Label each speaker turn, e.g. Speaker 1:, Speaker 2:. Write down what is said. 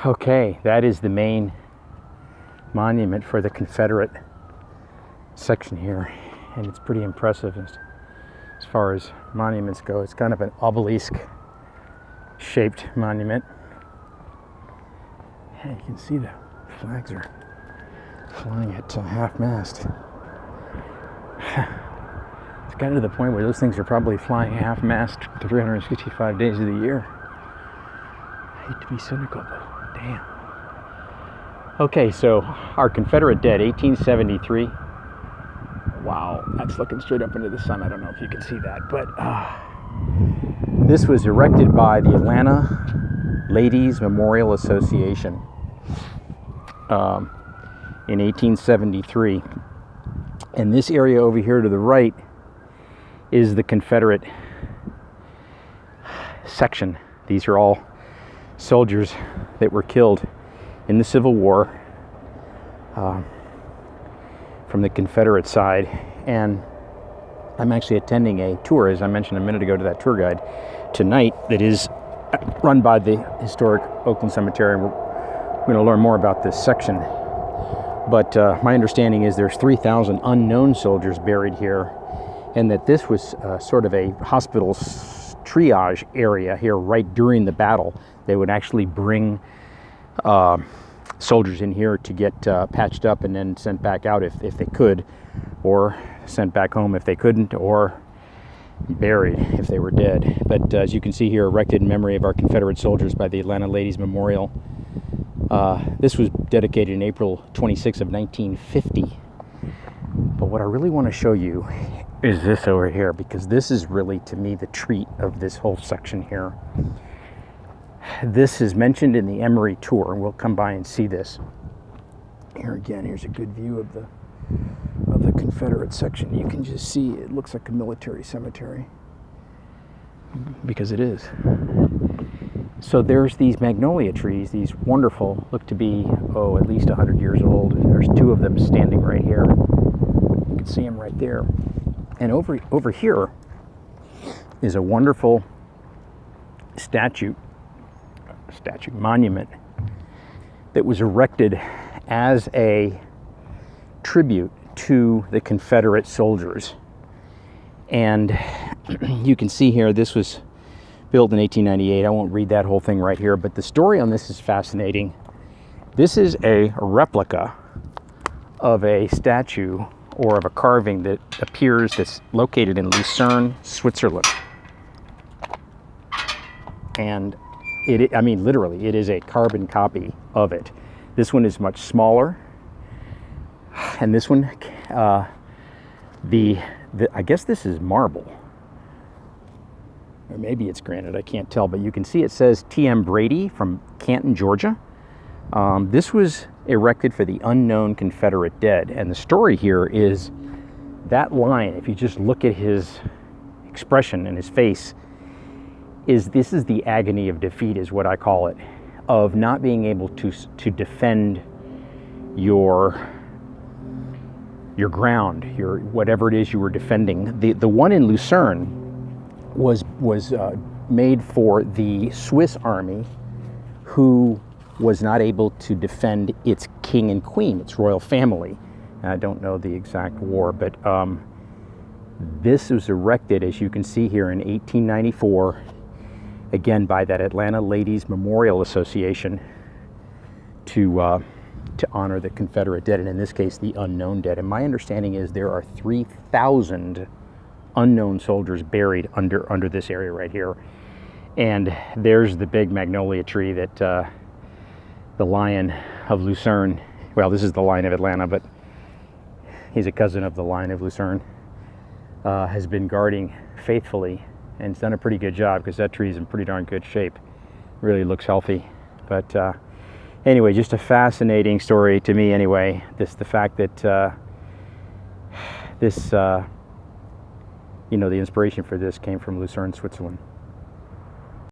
Speaker 1: Okay, that is the main monument for the Confederate section here, and it's pretty impressive as far as monuments go. It's kind of an obelisk shaped monument. And you can see the flags are flying at half-mast. It's gotten to the point where those things are probably flying half-mast 365 days of the year. I hate to be cynical, but damn. Okay, so our Confederate Dead, 1873. Wow, that's looking straight up into the sun. I don't know if you can see that, but this was erected by the Atlanta Ladies Memorial Association in 1873. And this area over here to the right is the Confederate section. These are all soldiers that were killed in the Civil War from the Confederate side. And I'm actually attending a tour, as I mentioned a minute ago to that tour guide, tonight that is run by the historic Oakland Cemetery, and we're going to learn more about this section. But my understanding is there's 3,000 unknown soldiers buried here, and that this was sort of a hospital triage area here right during the battle. They would actually bring soldiers in here to get patched up and then sent back out if they could, or sent back home if they couldn't, or buried if they were dead. But as you can see here, erected in memory of our Confederate soldiers by the Atlanta Ladies Memorial. This was dedicated in April 26 of 1950. But what I really want to show you is this over here, because this is really, to me, the treat of this whole section here. This is mentioned in the Emory tour, and we'll come by and see this. Here again, here's a good view of the Confederate section. You can just see it looks like a military cemetery, because it is. So there's these magnolia trees, these wonderful, look to be, at least 100 years old. There's two of them standing right here. You can see them right there. And over here is a wonderful monument that was erected as a tribute to the Confederate soldiers. And you can see here, this was built in 1898. I won't read that whole thing right here, but the story on this is fascinating. This is a replica of a statue or of a carving that appears, that's located in Lucerne, Switzerland. And literally, it is a carbon copy of it. This one is much smaller, and this one, I guess this is marble, or maybe it's granite, I can't tell, but you can see it says T.M. Brady from Canton, Georgia. This was erected for the unknown Confederate dead, and the story here is that line, if you just look at his expression and his face, this is the agony of defeat, is what I call it, of not being able to defend your ground, your whatever it is you were defending. The one in Lucerne was made for the Swiss army, who was not able to defend its king and queen, its royal family. I don't know the exact war, but this was erected, as you can see here, in 1894, again by that Atlanta Ladies Memorial Association, to honor the Confederate dead, and in this case, the unknown dead. And my understanding is there are 3,000 unknown soldiers buried under this area right here. And there's the big magnolia tree that the Lion of Lucerne, well, this is the Lion of Atlanta, but he's a cousin of the Lion of Lucerne, has been guarding faithfully, and it's done a pretty good job, because that tree is in pretty darn good shape. Really looks healthy. But anyway, just a fascinating story to me anyway. The fact that the inspiration for this came from Lucerne, Switzerland.